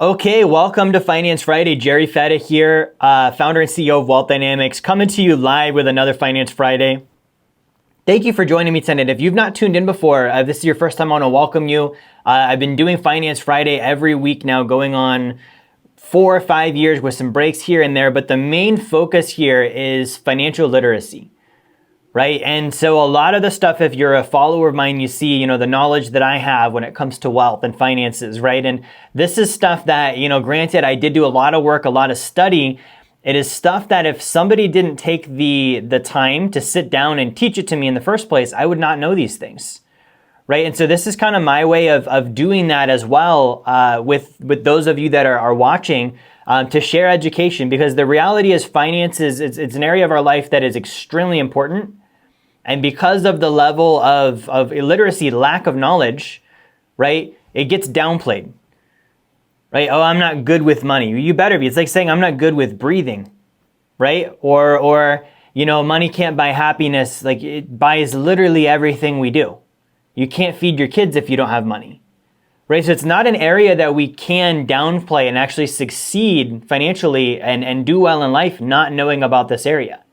Okay, welcome to Finance Friday. Jerry Fetta here, founder and CEO of Wealth Dynamics, coming to you live with another Finance Friday. Thank you for joining me tonight. If you've not tuned in before, this is your first time, I want to welcome you. I've been doing Finance Friday every week now, going on 4 or 5 years with some breaks here and there, but the main focus here is financial literacy. Right? And so a lot of the stuff, if you're a follower of mine, you see, the knowledge that I have when it comes to wealth and finances, right? And this is stuff that, granted, I did do a lot of work, a lot of study. It is stuff that if somebody didn't take the time to sit down and teach it to me in the first place, I would not know these things, right? And so this is kind of my way of doing that as well with those of you that are watching, to share education, because the reality is finances, it's an area of our life that is extremely important. And because of the level of illiteracy, lack of knowledge, right, it gets downplayed, right? Oh, I'm not good with money. You better be. It's like saying I'm not good with breathing, right? Or money can't buy happiness. Like, it buys literally everything we do. You can't feed your kids if you don't have money, right? So it's not an area that we can downplay and actually succeed financially and do well in life not knowing about this area.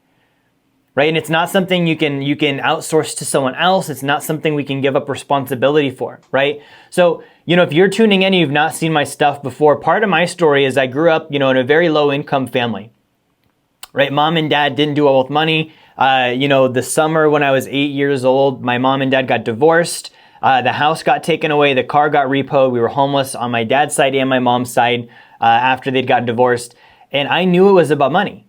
Right? And it's not something you can outsource to someone else. It's not something we can give up responsibility for, right? So, if you're tuning in and you've not seen my stuff before, part of my story is I grew up, in a very low income family, right? Mom and dad didn't do well with money. The summer when I was 8 years old, my mom and dad got divorced. The house got taken away. The car got repoed. We were homeless on my dad's side and my mom's side after they'd gotten divorced. And I knew it was about money.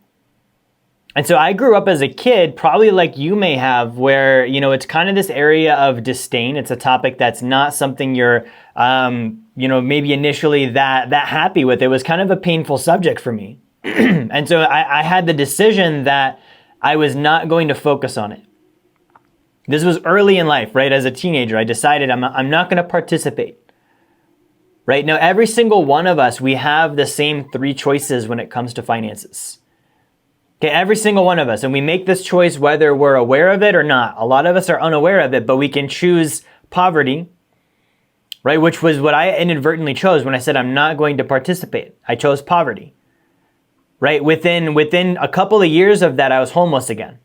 And so I grew up as a kid, probably like you may have, where, it's kind of this area of disdain. It's a topic that's not something you're, maybe initially that happy with. It was kind of a painful subject for me. And so I had the decision that I was not going to focus on it. This was early in life, right? As a teenager, I decided I'm not going to participate. Right? Now, every single one of us, we have the same 3 choices when it comes to finances. Okay, every single one of us. And we make this choice whether we're aware of it or not. A lot of us are unaware of it, but we can choose poverty, right? Which was what I inadvertently chose when I said I'm not going to participate. I chose poverty, right? Within a couple of years of that, I was homeless again,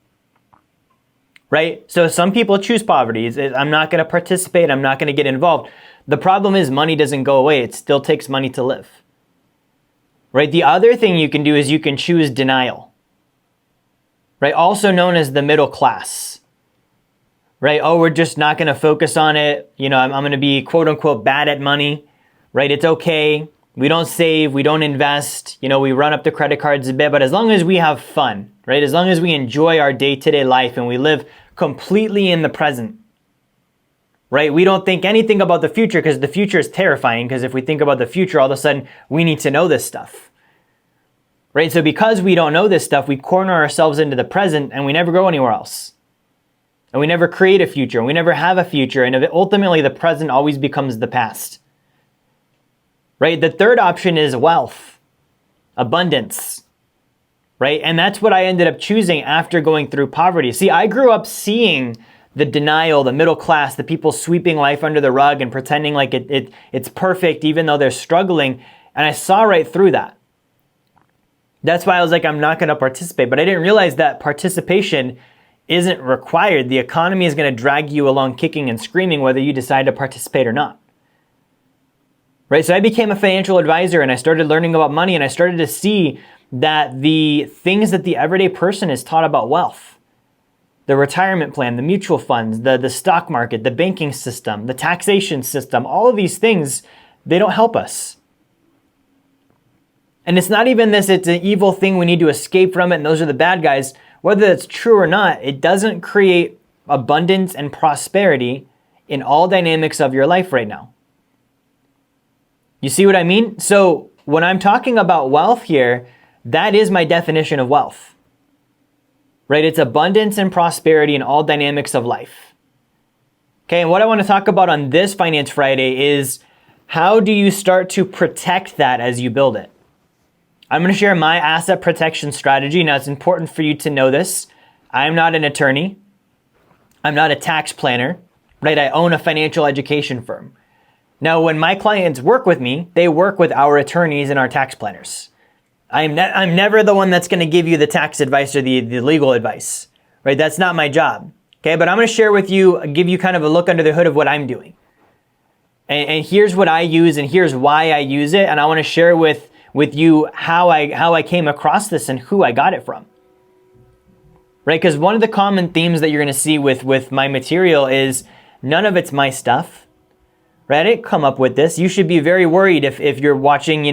right? So some people choose poverty. I'm not going to participate. I'm not going to get involved. The problem is money doesn't go away. It still takes money to live, right? The other thing you can do is you can choose denial. Right? Also known as the middle class, right? Oh, we're just not going to focus on it. I'm going to be quote unquote bad at money, right? It's okay. We don't save. We don't invest. We run up the credit cards a bit, but as long as we have fun, right? As long as we enjoy our day-to-day life and we live completely in the present, right? We don't think anything about the future because the future is terrifying, because if we think about the future, all of a sudden we need to know this stuff. Right? So because we don't know this stuff, we corner ourselves into the present and we never go anywhere else. And we never create a future, and we never have a future. And ultimately, the present always becomes the past. Right? The third option is wealth, abundance. Right? And that's what I ended up choosing after going through poverty. See, I grew up seeing the denial, the middle class, the people sweeping life under the rug and pretending like it's perfect even though they're struggling. And I saw right through that. That's why I was like, I'm not going to participate. But I didn't realize that participation isn't required. The economy is going to drag you along kicking and screaming whether you decide to participate or not. Right? So I became a financial advisor and I started learning about money, and I started to see that the things that the everyday person is taught about wealth, the retirement plan, the mutual funds, the stock market, the banking system, the taxation system, all of these things, they don't help us. And it's not even this, it's an evil thing, we need to escape from it, and those are the bad guys. Whether that's true or not, it doesn't create abundance and prosperity in all dynamics of your life right now. You see what I mean? So when I'm talking about wealth here, that is my definition of wealth. Right? It's abundance and prosperity in all dynamics of life. Okay, and what I want to talk about on this Finance Friday is how do you start to protect that as you build it? I'm going to share my asset protection strategy. Now, it's important for you to know this. I'm not an attorney. I'm not a tax planner, right? I own a financial education firm. Now, when my clients work with me, they work with our attorneys and our tax planners. I'm never the one that's going to give you the tax advice or the legal advice, right? That's not my job, okay? But I'm going to share with you, give you kind of a look under the hood of what I'm doing. And here's what I use and here's why I use it. And I want to share with you how I came across this and who I got it from, right? Because one of the common themes that you're going to see with my material is none of it's my stuff, right? I didn't come up with this. You should be very worried if you're watching,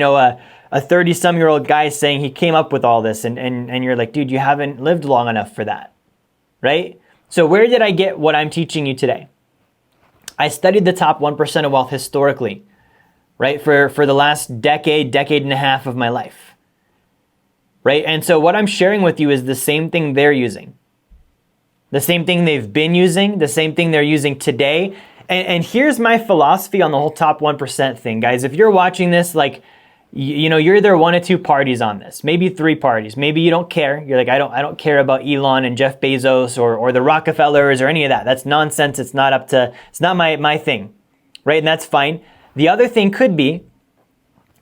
a 30-some-year-old guy saying he came up with all this and you're like, dude, you haven't lived long enough for that, right? So where did I get what I'm teaching you today? I studied the top 1% of wealth historically, right? For the last decade and a half of my life, right? And so what I'm sharing with you is the same thing they're using, the same thing they've been using, the same thing they're using today. And here's my philosophy on the whole top 1% thing, guys. If you're watching this, like, you're either one of two parties on this, maybe three parties. Maybe you don't care. You're like, I don't care about Elon and Jeff Bezos or the Rockefellers or any of that. That's nonsense. It's not my thing, right? And that's fine. The other thing could be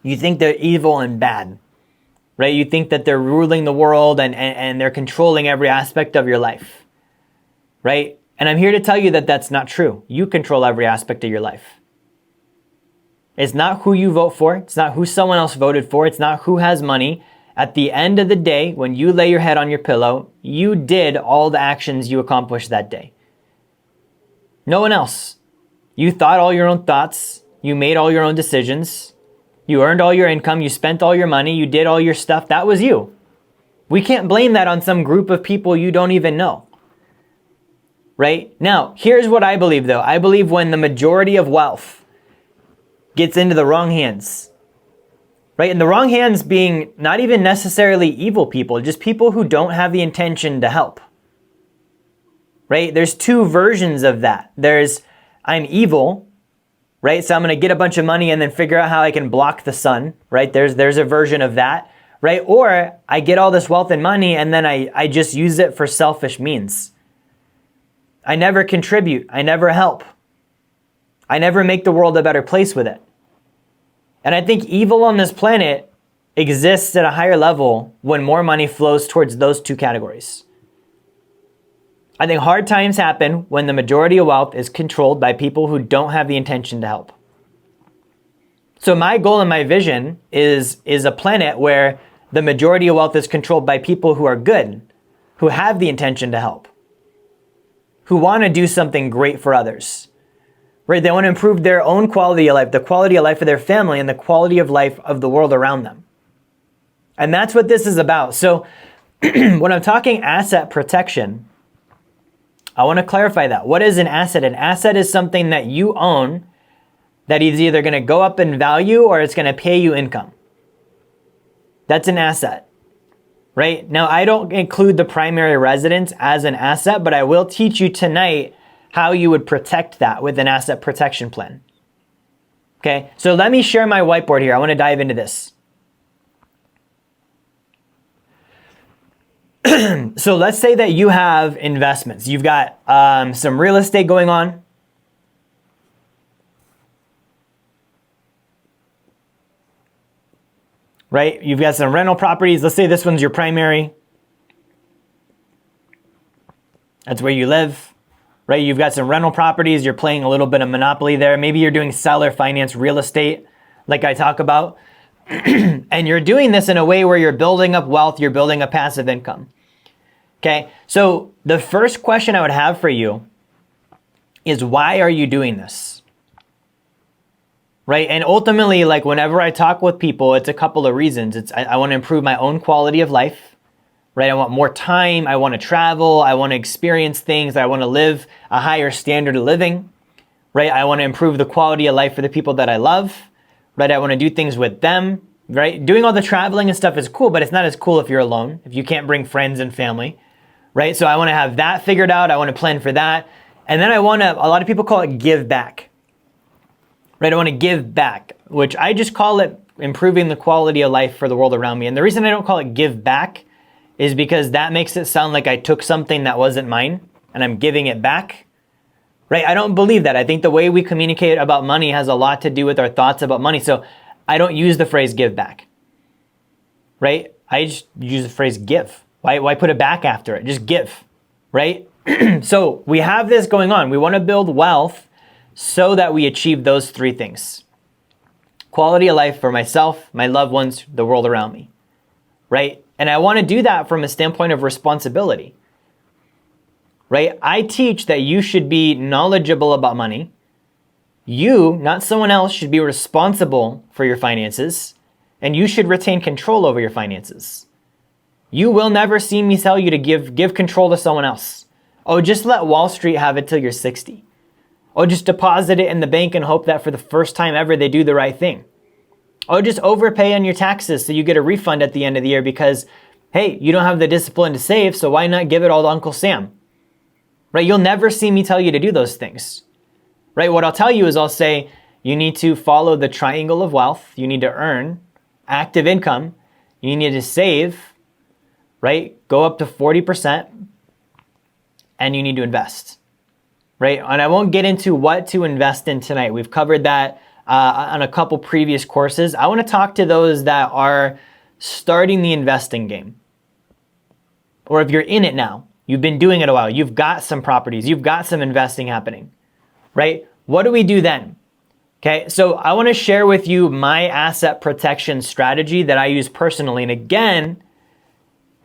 you think they're evil and bad, right? You think that they're ruling the world and they're controlling every aspect of your life, right? And I'm here to tell you that that's not true. You control every aspect of your life. It's not who you vote for. It's not who someone else voted for. It's not who has money. At the end of the day, when you lay your head on your pillow, you did all the actions you accomplished that day. No one else. You thought all your own thoughts. You made all your own decisions. You earned all your income. You spent all your money. You did all your stuff. That was you. We can't blame that on some group of people you don't even know. Right? Now, here's what I believe though. I believe when the majority of wealth gets into the wrong hands, right? And the wrong hands being not even necessarily evil people, just people who don't have the intention to help, right? There's two versions of that. There's, I'm evil, right? So I'm going to get a bunch of money and then figure out how I can block the sun, right? There's a version of that, right? Or I get all this wealth and money and then I just use it for selfish means. I never contribute. I never help. I never make the world a better place with it. And I think evil on this planet exists at a higher level when more money flows towards those two categories. I think hard times happen when the majority of wealth is controlled by people who don't have the intention to help. So my goal and my vision is a planet where the majority of wealth is controlled by people who are good, who have the intention to help, who want to do something great for others. Right? They want to improve their own quality of life, the quality of life of their family, and the quality of life of the world around them. And that's what this is about. So when I'm talking asset protection, I want to clarify that. What is an asset? An asset is something that you own that is either going to go up in value or it's going to pay you income. That's an asset, right? Now, I don't include the primary residence as an asset, but I will teach you tonight how you would protect that with an asset protection plan. Okay, so let me share my whiteboard here. I want to dive into this. So let's say that you have investments. You've got some real estate going on. Right? You've got some rental properties. Let's say this one's your primary. That's where you live. Right? You've got some rental properties. You're playing a little bit of Monopoly there. Maybe you're doing seller finance real estate like I talk about. And you're doing this in a way where you're building up wealth. You're building up passive income. Okay? So the first question I would have for you is, why are you doing this? Right? And ultimately, like whenever I talk with people, it's a couple of reasons. I want to improve my own quality of life. Right? I want more time. I want to travel. I want to experience things. I want to live a higher standard of living. Right? I want to improve the quality of life for the people that I love. Right? I want to do things with them. Right? Doing all the traveling and stuff is cool, but it's not as cool if you're alone, if you can't bring friends and family. Right? So I want to have that figured out. I want to plan for that. And then I want to, a lot of people call it give back. Right? I want to give back, which I just call it improving the quality of life for the world around me. And the reason I don't call it give back is because that makes it sound like I took something that wasn't mine and I'm giving it back. right? I don't believe that. I think the way we communicate about money has a lot to do with our thoughts about money. So I don't use the phrase give back, right? I just use the phrase give. Why put a back after it? Just give, right? So we have this going on. We want to build wealth so that we achieve those three things. Quality of life for myself, my loved ones, the world around me, right? And I want to do that from a standpoint of responsibility, right? I teach that you should be knowledgeable about money. You, not someone else, should be responsible for your finances, and you should retain control over your finances. You will never see me tell you to give control to someone else. Oh, just let Wall Street have it till you're 60. Oh, just deposit it in the bank and hope that for the first time ever they do the right thing. Oh, just overpay on your taxes so you get a refund at the end of the year because, hey, you don't have the discipline to save, so why not give it all to Uncle Sam? Right? You'll never see me tell you to do those things. Right? What I'll tell you is I'll say you need to follow the triangle of wealth. You need to earn active income. You need to save, right? Go up to 40%, and you need to invest. Right? And I won't get into what to invest in tonight. We've covered that on a couple previous courses. I want to talk to those that are starting the investing game. Or if you're in it now, you've been doing it a while, you've got some properties, you've got some investing happening, right? What do we do then? Okay, so I want to share with you my asset protection strategy that I use personally. And again,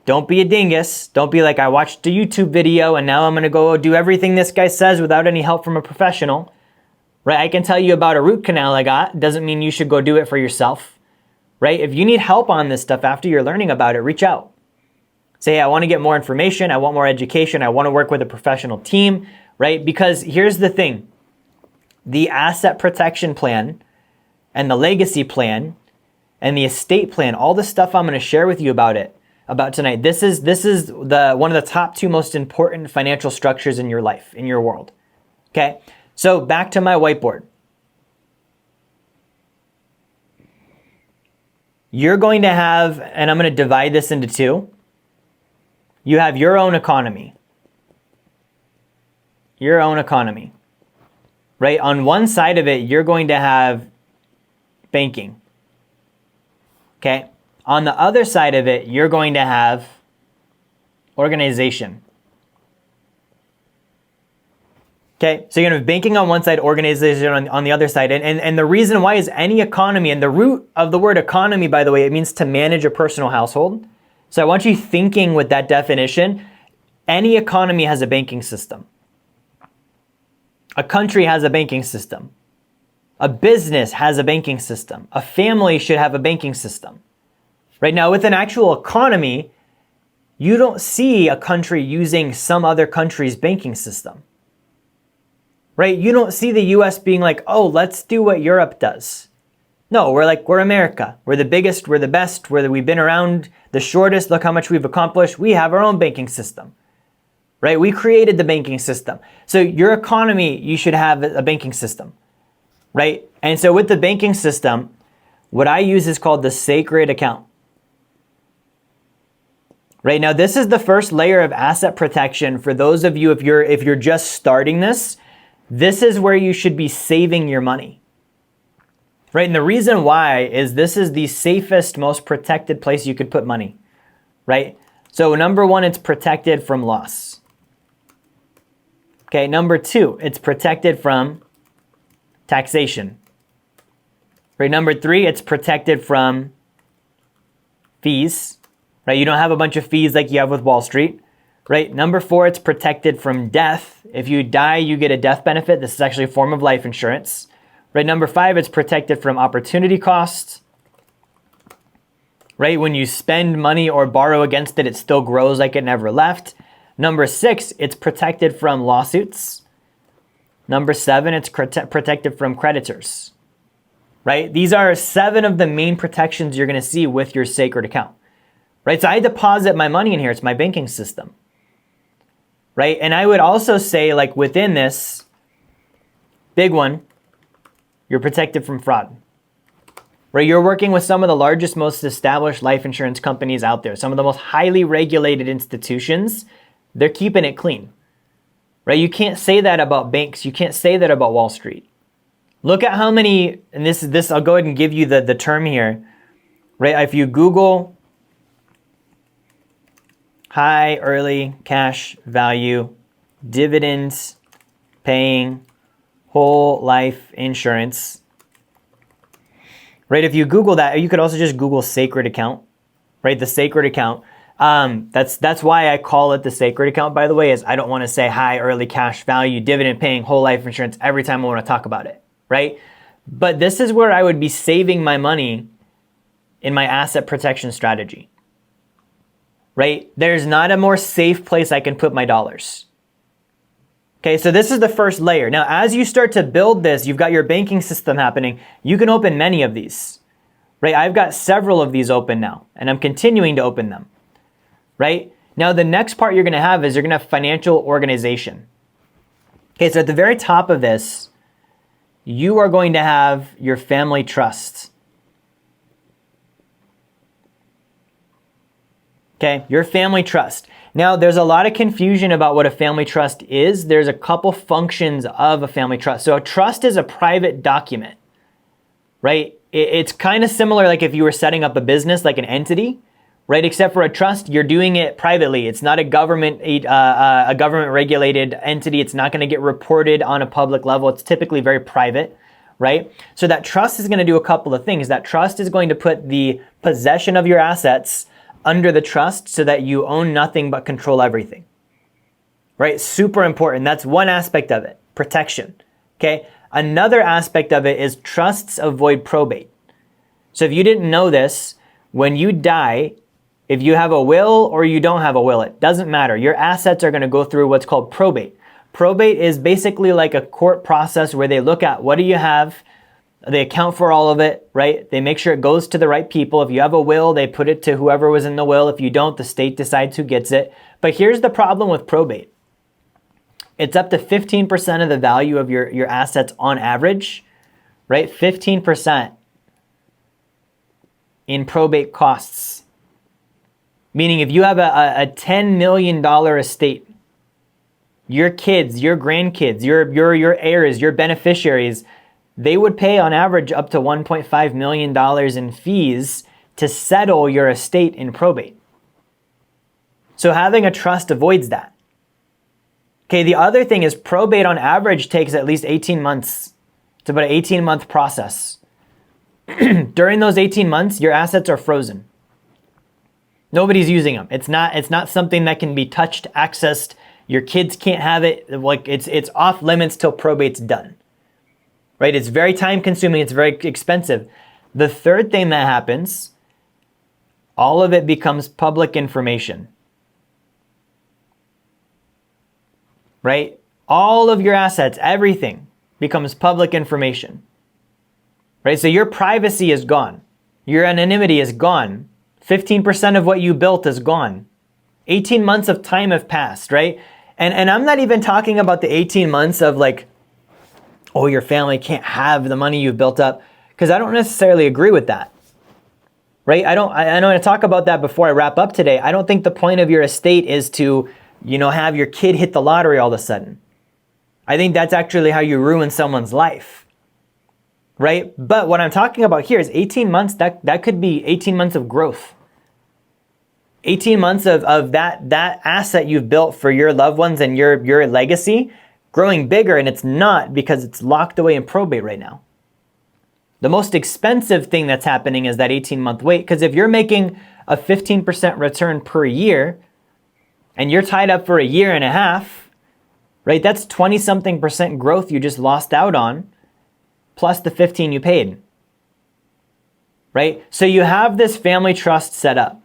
don't be a dingus. Don't be like, I watched a YouTube video and now I'm going to go do everything this guy says without any help from a professional, right? I can tell you about a root canal I got. Doesn't mean you should go do it for yourself, right? If you need help on this stuff after you're learning about it, reach out. Say, hey, I want to get more information. I want more education. I want to work with a professional team, right? Because here's the thing. The asset protection plan and the legacy plan and the estate plan, all the stuff I'm going to share with you about tonight. This is one of the top two most important financial structures in your life, in your world. Okay, so back to my whiteboard. You're going to have, and I'm going to divide this into two. You have your own economy. Your own economy. Right? On one side of it, you're going to have banking. Okay? On the other side of it, you're going to have organization. Okay, so you're going to have banking on one side, organization on the other side. And the reason why is any economy, and the root of the word economy, by the way, it means to manage a personal household. So I want you thinking with that definition. Any economy has a banking system. A country has a banking system. A business has a banking system. A family should have a banking system. Right now, with an actual economy, you don't see a country using some other country's banking system. Right? You don't see the US being like, oh, let's do what Europe does. No, we're America. We're the biggest, we're the best, we've been around the shortest. Look how much we've accomplished. We have our own banking system. Right? We created the banking system. So your economy, you should have a banking system. Right? And so with the banking system, what I use is called the sacred account. Right now, this is the first layer of asset protection for those of you, if you're just starting this is where you should be saving your money. Right? And the reason why is this is the safest, most protected place you could put money. Right? So number one, it's protected from loss. Okay, number two, it's protected from taxation. Right? Number three, it's protected from fees. Right? You don't have a bunch of fees like you have with Wall Street. Right? Number four, it's protected from death. If you die, you get a death benefit. This is actually a form of life insurance. Right? Number five, it's protected from opportunity costs. Right? When you spend money or borrow against it, it still grows like it never left. Number six, it's protected from lawsuits. Number seven, it's protected from creditors. Right? These are 7 of the main protections you're going to see with your sacred account. Right? So I deposit my money in here. It's my banking system. Right? And I would also say, like, within this, big one, you're protected from fraud. Right? You're working with some of the largest, most established life insurance companies out there. Some of the most highly regulated institutions. They're keeping it clean. right? You can't say that about banks. You can't say that about Wall Street. Look at how many, and this I'll go ahead and give you the term here, right? If you Google high early cash value dividends paying whole life insurance, right? If you Google that, you could also just Google sacred account, right? The sacred account. That's why I call it the sacred account, by the way, is I don't want to say high early cash value dividend paying whole life insurance every time I want to talk about it, right? But this is where I would be saving my money in my asset protection strategy, right? There's not a more safe place I can put my dollars. Okay, so this is the first layer. Now, as you start to build this, you've got your banking system happening. You can open many of these, right? I've got several of these open now, and I'm continuing to open them, right? Now, the next part you're gonna have is you're gonna have financial organization. Okay, so at the very top of this, you are going to have your family trust. Okay, your family trust. Now, there's a lot of confusion about what a family trust is. There's a couple functions of a family trust. So a trust is a private document, right? It's kind of similar like if you were setting up a business, like an entity, right? Except for a trust, you're doing it privately. It's not a government regulated entity. It's not going to get reported on a public level. It's typically very private, right? So that trust is going to do a couple of things. That trust is going to put the possession of your assets under the trust so that you own nothing but control everything, right? Super important. That's one aspect of it, protection, okay? Another aspect of it is trusts avoid probate. So if you didn't know this, when you die, if you have a will or you don't have a will, it doesn't matter. Your assets are going to go through what's called probate. Probate is basically like a court process where they look at what do you have, they account for all of it, right? They make sure it goes to the right people. If you have a will, they put it to whoever was in the will. If you don't, the state decides who gets it. But here's the problem with probate. It's up to 15% of the value of your assets on average, right? 15% in probate costs. Meaning if you have a $10 million estate, your kids, your grandkids, your heirs, your beneficiaries, they would pay on average up to $1.5 million in fees to settle your estate in probate. So having a trust avoids that. Okay, the other thing is probate on average takes at least 18 months. It's about an 18-month process. During those 18 months, your assets are frozen. Nobody's using them. It's not something that can be touched, accessed. Your kids can't have it. Like it's off limits till probate's done. Right? It's very time consuming. It's very expensive. The third thing that happens, all of it becomes public information. Right? All of your assets, everything becomes public information. Right? So your privacy is gone. Your anonymity is gone. 15% of what you built is gone. 18 months of time have passed, right? And I'm not even talking about the 18 months of like, oh, your family can't have the money you've built up, because I don't necessarily agree with that, right? I want to talk about that before I wrap up today. I don't think the point of your estate is to, have your kid hit the lottery all of a sudden. I think that's actually how you ruin someone's life, right? But what I'm talking about here is 18 months, that could be 18 months of growth. 18 months of that asset you've built for your loved ones and your legacy growing bigger, and it's not because it's locked away in probate right now. The most expensive thing that's happening is that 18-month wait, because if you're making a 15% return per year and you're tied up for a year and a half, right, that's 20-something% growth you just lost out on, plus the 15 you paid, right? So you have this family trust set up,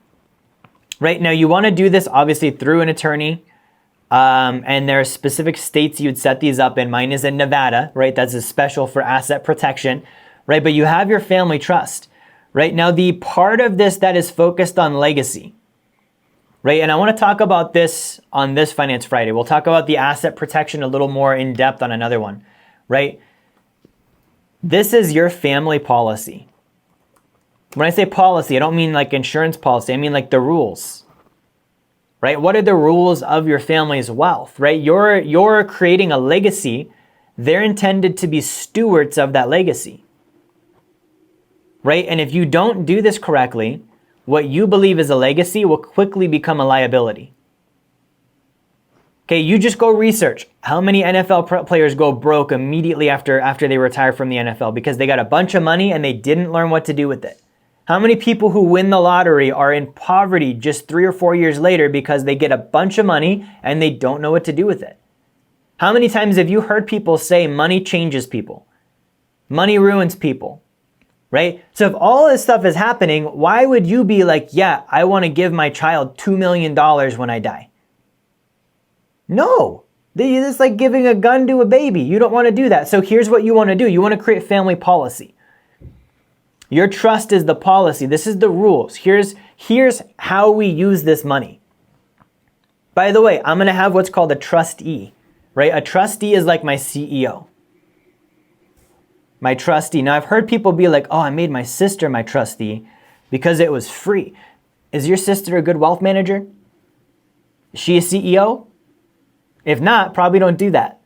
right? Now you want to do this obviously through an attorney. And there are specific states you'd set these up in. Mine is in Nevada, right? That's a special for asset protection, right? But you have your family trust, right? Now, the part of this that is focused on legacy, right? And I want to talk about this on this Finance Friday. We'll talk about the asset protection a little more in depth on another one, right? This is your family policy. When I say policy, I don't mean like insurance policy. I mean like the rules. right? What are the rules of your family's wealth, right? You're creating a legacy. They're intended to be stewards of that legacy, right? And if you don't do this correctly, what you believe is a legacy will quickly become a liability. Okay, you just go research how many NFL players go broke immediately after they retire from the NFL because they got a bunch of money and they didn't learn what to do with it. How many people who win the lottery are in poverty just 3 or 4 years later because they get a bunch of money and they don't know what to do with it? How many times have you heard people say money changes people? Money ruins people, right? So if all this stuff is happening, why would you be like, yeah, I want to give my child $2 million when I die? No, it's like giving a gun to a baby. You don't want to do that. So here's what you want to do. You want to create family policy. Your trust is the policy. This is the rules. Here's how we use this money. By the way, I'm going to have what's called a trustee, right? A trustee is like my CEO. My trustee. Now I've heard people be like, oh, I made my sister my trustee because it was free. Is your sister a good wealth manager? Is she a CEO? If not, probably don't do that,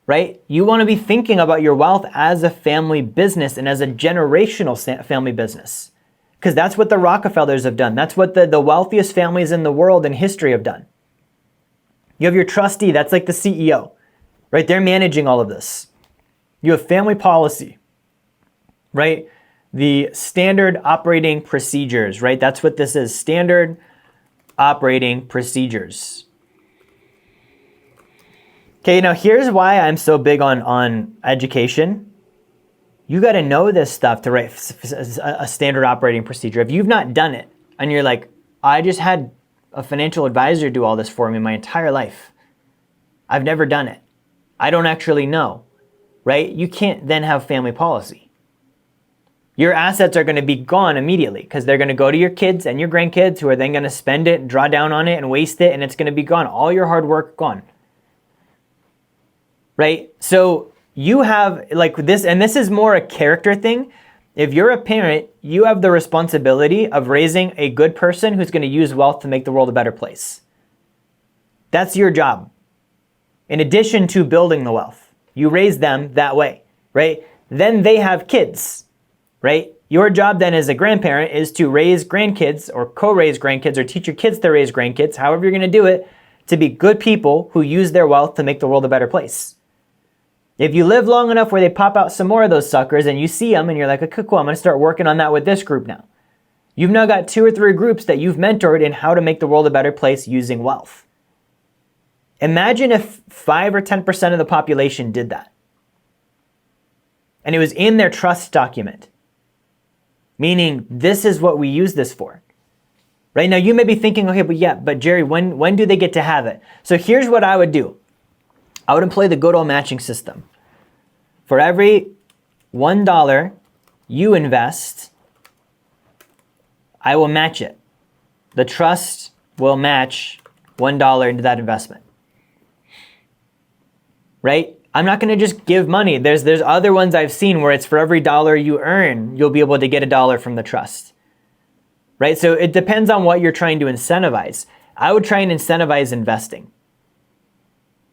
right? You want to be thinking about your wealth as a family business and as a generational family business, because that's what the Rockefellers have done. That's what the wealthiest families in the world in history have done. You have your trustee, that's like the CEO, right? They're managing all of this. You have family policy, right? The standard operating procedures, right? That's what this is, standard operating procedures. Okay, now here's why I'm so big on education. You got to know this stuff to write a standard operating procedure. If you've not done it and you're like, I just had a financial advisor do all this for me my entire life. I've never done it. I don't actually know, right? You can't then have family policy. Your assets are going to be gone immediately because they're going to go to your kids and your grandkids who are then going to spend it, draw down on it and waste it, and it's going to be gone. All your hard work gone. Right? So you have like this, and this is more a character thing. If you're a parent, you have the responsibility of raising a good person who's going to use wealth to make the world a better place. That's your job. In addition to building the wealth, you raise them that way, right? Then they have kids, right? Your job then as a grandparent is to raise grandkids or co-raise grandkids or teach your kids to raise grandkids, however you're going to do it, to be good people who use their wealth to make the world a better place. If you live long enough where they pop out some more of those suckers and you see them and you're like, okay, cool, I'm going to start working on that with this group now. You've now got 2 or 3 groups that you've mentored in how to make the world a better place using wealth. Imagine if 5 or 10% of the population did that. And it was in their trust document. Meaning, this is what we use this for. Right now, you may be thinking, okay, but Jerry, when do they get to have it? So here's what I would do. I would employ the good old matching system. For every $1 you invest, I will match it. The trust will match $1 into that investment. Right? I'm not going to just give money. There's other ones I've seen where it's for every dollar you earn, you'll be able to get $1 from the trust. Right? So it depends on what you're trying to incentivize. I would try and incentivize investing.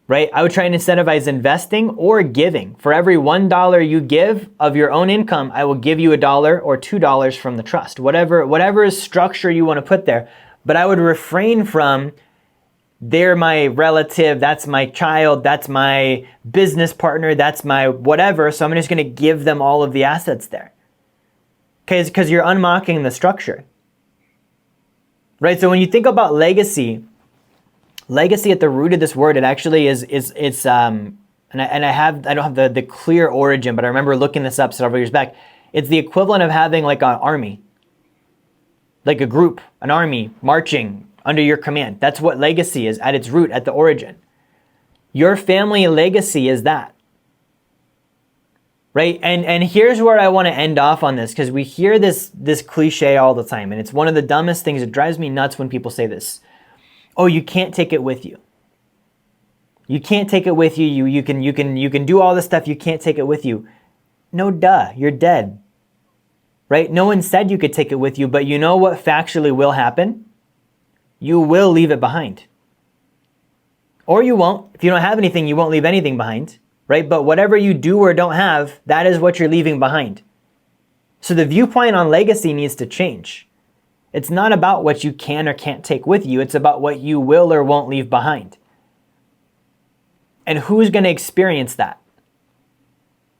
Right? I would try and incentivize investing or giving. For every $1 you give of your own income, I will give you $1 or $2 from the trust. Whatever structure you want to put there. But I would refrain from, they're my relative, that's my child, that's my business partner, that's my whatever, so I'm just going to give them all of the assets there. Because you're unmocking the structure. Right? So when you think about legacy at the root of this word, it actually is I don't have the clear origin, but I remember looking this up several years back. It's the equivalent of having like an army, like a group, an army marching under your command. That's what legacy is at its root, at the origin. Your family legacy is that. Right? And here's where I want to end off on this, because we hear this cliche all the time, and it's one of the dumbest things. It drives me nuts when people say this. Oh, you can't take it with you. You can't take it with you. You can do all this stuff. You can't take it with you. No, duh. You're dead. Right? No one said you could take it with you, but you know what factually will happen? you will leave it behind. Or you won't. If you don't have anything, you won't leave anything behind, right? But whatever you do or don't have, that is what you're leaving behind. So the viewpoint on legacy needs to change. It's not about what you can or can't take with you. It's about what you will or won't leave behind. And who's going to experience that?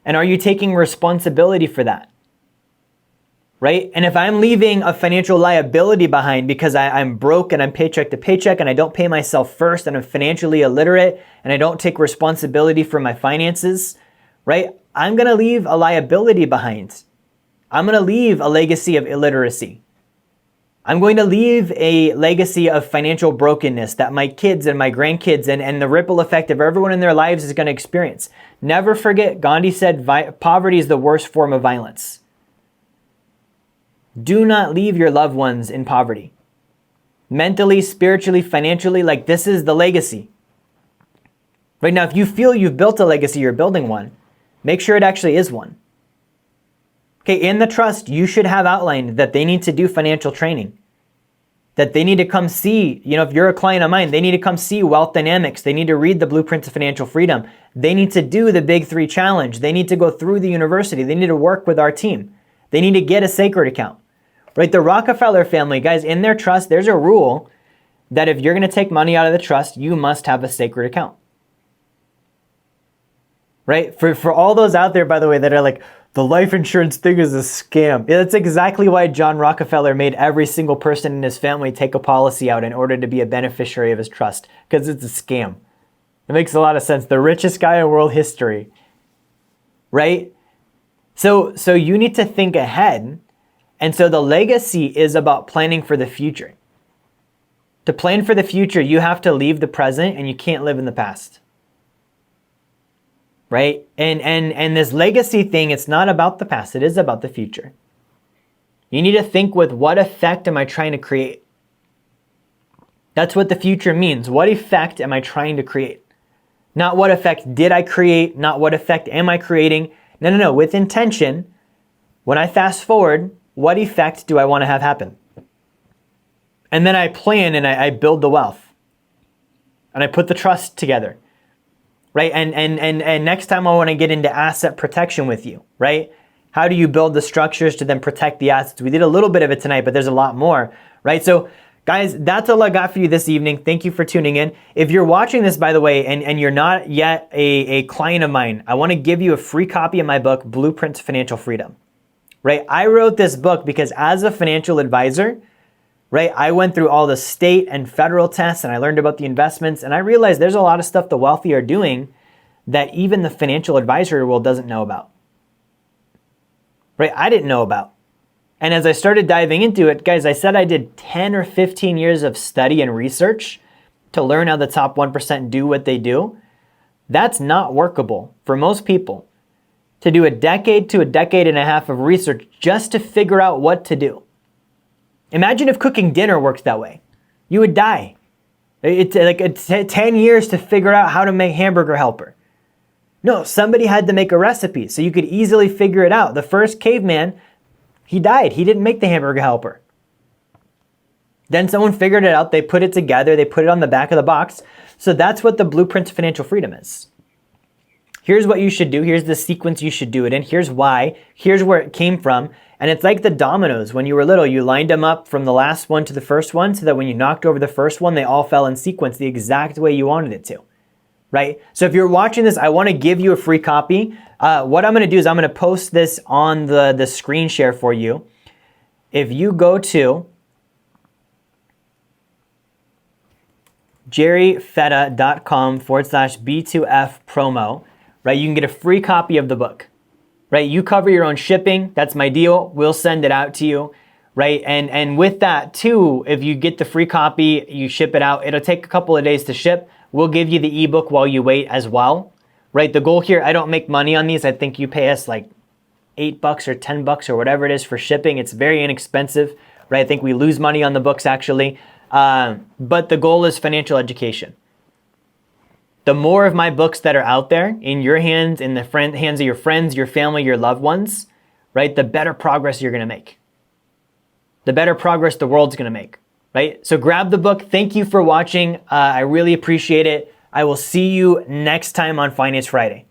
And are you taking responsibility for that? Right? And if I'm leaving a financial liability behind because I'm broke and I'm paycheck to paycheck and I don't pay myself first and I'm financially illiterate and I don't take responsibility for my finances, right? I'm going to leave a liability behind. I'm going to leave a legacy of illiteracy. I'm going to leave a legacy of financial brokenness that my kids and my grandkids and the ripple effect of everyone in their lives is going to experience. Never forget, Gandhi said, poverty is the worst form of violence. Do not leave your loved ones in poverty. Mentally, spiritually, financially, like this is the legacy. Right now, if you feel you've built a legacy, you're building one, make sure it actually is one. Okay, in the trust, you should have outlined that they need to do financial training. That they need to come see, if you're a client of mine, they need to come see Wealth Dynamics. They need to read the Blueprint to Financial Freedom. They need to do the Big 3 Challenge. They need to go through the university. They need to work with our team. They need to get a sacred account. Right? The Rockefeller family, guys, in their trust, there's a rule that if you're going to take money out of the trust, you must have a sacred account. Right? For all those out there, by the way, that are like, the life insurance thing is a scam. That's exactly why John Rockefeller made every single person in his family take a policy out in order to be a beneficiary of his trust, because it's a scam. It makes a lot of sense. The richest guy in world history, right? So you need to think ahead. And so the legacy is about planning for the future. To plan for the future, you have to leave the present and you can't live in the past. Right? And this legacy thing, it's not about the past, it is about the future. You need to think with what effect am I trying to create? That's what the future means. What effect am I trying to create? Not what effect did I create, not what effect am I creating. No. With intention, when I fast forward, what effect do I want to have happen? And then I plan and I build the wealth. And I put the trust together. Right? And next time I want to get into asset protection with you, right? How do you build the structures to then protect the assets? We did a little bit of it tonight, but there's a lot more, right? So guys, that's all I got for you this evening. Thank you for tuning in. If you're watching this, by the way, and you're not yet a client of mine, I want to give you a free copy of my book, Blueprint to Financial Freedom, right? I wrote this book because as a financial advisor, right, I went through all the state and federal tests and I learned about the investments and I realized there's a lot of stuff the wealthy are doing that even the financial advisory world doesn't know about. Right? I didn't know about. And as I started diving into it, guys, I said I did 10 or 15 years of study and research to learn how the top 1% do what they do. That's not workable for most people. To do a decade to a decade and a half of research just to figure out what to do. Imagine if cooking dinner worked that way. You would die. It's 10 years to figure out how to make hamburger helper. No, somebody had to make a recipe so you could easily figure it out. The first caveman, he died. He didn't make the hamburger helper. Then someone figured it out. They put it together. They put it on the back of the box. So that's what the Blueprint to Financial Freedom is. Here's what you should do. Here's the sequence you should do it in. Here's why. Here's where it came from. And it's like the dominoes. When you were little, you lined them up from the last one to the first one so that when you knocked over the first one, they all fell in sequence the exact way you wanted it to, right? So if you're watching this, I want to give you a free copy. What I'm going to do is I'm going to post this on the screen share for you. If you go to jerryfetta.com/B2F promo, right, you can get a free copy of the book. Right, you cover your own shipping. That's my deal. We'll send it out to you, right? And with that too, if you get the free copy, you ship it out. It'll take a couple of days to ship. We'll give you the ebook while you wait as well, right? The goal here, I don't make money on these. I think you pay us like $8 or $10 or whatever it is for shipping. It's very inexpensive, right? I think we lose money on the books actually. But the goal is financial education. The more of my books that are out there in your hands, in the hands of your friends, your family, your loved ones, right, the better progress you're going to make. The better progress the world's going to make. right? So grab the book. Thank you for watching. I really appreciate it. I will see you next time on Finance Friday.